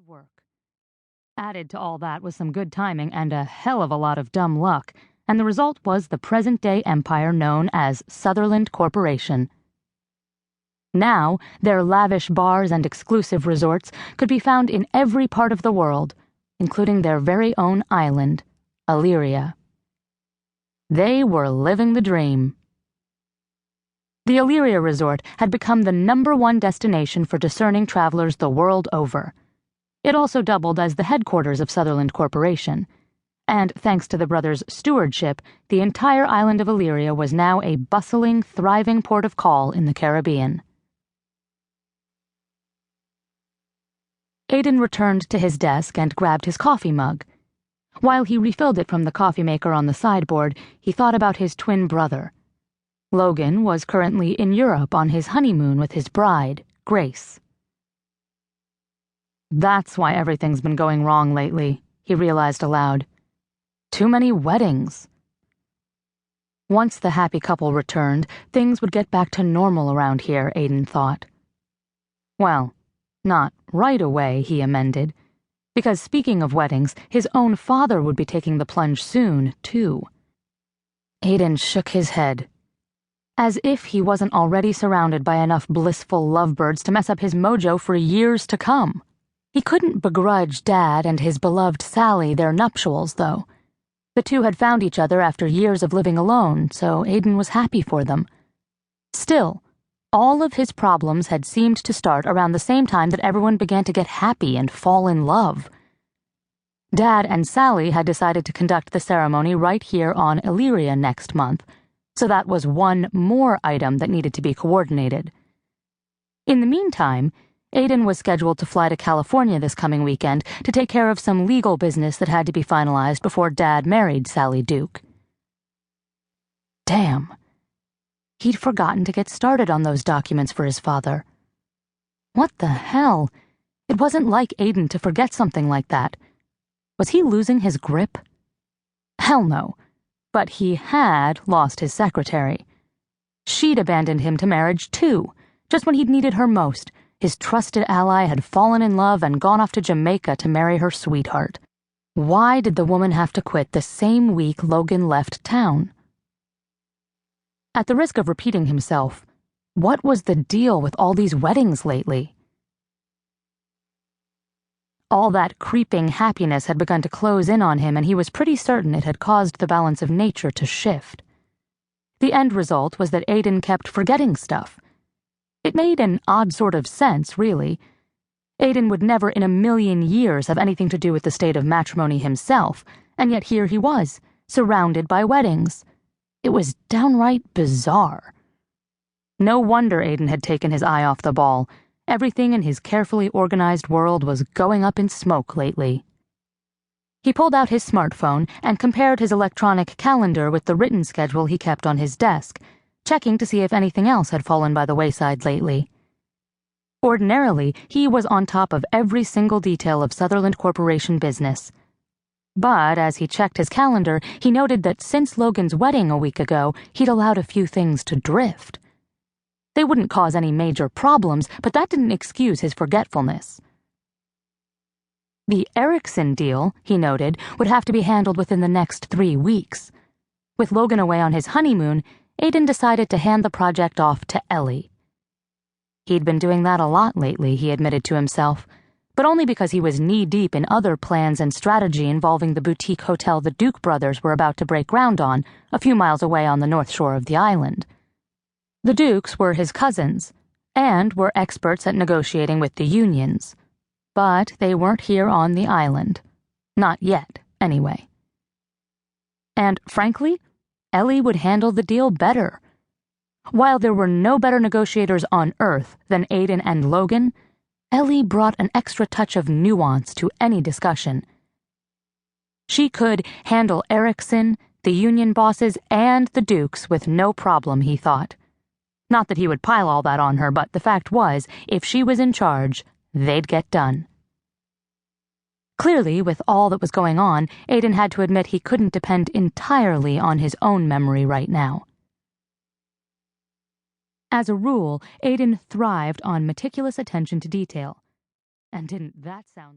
hard work. Added to all that was some good timing and a hell of a lot of dumb luck, and the result was the present-day empire known as Sutherland Corporation. Now, their lavish bars and exclusive resorts could be found in every part of the world, including their very own island, Illyria. They were living the dream. The Illyria Resort had become the #1 destination for discerning travelers the world over. It also doubled as the headquarters of Sutherland Corporation, and thanks to the brothers' stewardship, the entire island of Illyria was now a bustling, thriving port of call in the Caribbean. Aidan returned to his desk and grabbed his coffee mug. While he refilled it from the coffee maker on the sideboard, he thought about his twin brother. Logan was currently in Europe on his honeymoon with his bride, Grace. That's why everything's been going wrong lately, he realized aloud. Too many weddings. Once the happy couple returned, things would get back to normal around here, Aidan thought. Well, not right away, he amended, because speaking of weddings, his own father would be taking the plunge soon, too. Aidan shook his head. As if he wasn't already surrounded by enough blissful lovebirds to mess up his mojo for years to come. He couldn't begrudge Dad and his beloved Sally their nuptials, though. The two had found each other after years of living alone, so Aidan was happy for them. Still, all of his problems had seemed to start around the same time that everyone began to get happy and fall in love. Dad and Sally had decided to conduct the ceremony right here on Illyria next month, so that was one more item that needed to be coordinated. In the meantime, Aidan was scheduled to fly to California this coming weekend to take care of some legal business that had to be finalized before Dad married Sally Duke. Damn. He'd forgotten to get started on those documents for his father. What the hell? It wasn't like Aidan to forget something like that. Was he losing his grip? Hell no. But he had lost his secretary. She'd abandoned him to marriage, too, just when he'd needed her most. His trusted ally had fallen in love and gone off to Jamaica to marry her sweetheart. Why did the woman have to quit the same week Logan left town? At the risk of repeating himself, what was the deal with all these weddings lately? All that creeping happiness had begun to close in on him, and he was pretty certain it had caused the balance of nature to shift. The end result was that Aidan kept forgetting stuff. It made an odd sort of sense, really. Aidan would never in a million years have anything to do with the state of matrimony himself, and yet here he was, surrounded by weddings. It was downright bizarre. No wonder Aidan had taken his eye off the ball. Everything in his carefully organized world was going up in smoke lately. He pulled out his smartphone and compared his electronic calendar with the written schedule he kept on his desk, checking to see if anything else had fallen by the wayside lately. Ordinarily, he was on top of every single detail of Sutherland Corporation business. But as he checked his calendar, he noted that since Logan's wedding a week ago, he'd allowed a few things to drift. They wouldn't cause any major problems, but that didn't excuse his forgetfulness. The Erickson deal, he noted, would have to be handled within the next 3 weeks. With Logan away on his honeymoon, Aidan decided to hand the project off to Ellie. He'd been doing that a lot lately, he admitted to himself, but only because he was knee-deep in other plans and strategy involving the boutique hotel the Duke brothers were about to break ground on, a few miles away on the north shore of the island. The Dukes were his cousins, and were experts at negotiating with the unions. But they weren't here on the island. Not yet, anyway. And, frankly, Ellie would handle the deal better. While there were no better negotiators on Earth than Aidan and Logan, Ellie brought an extra touch of nuance to any discussion. She could handle Erickson, the union bosses, and the Dukes with no problem, he thought. Not that he would pile all that on her, but the fact was, if she was in charge, they'd get done. Clearly, with all that was going on, Aidan had to admit he couldn't depend entirely on his own memory right now. As a rule, Aidan thrived on meticulous attention to detail. And didn't that sound like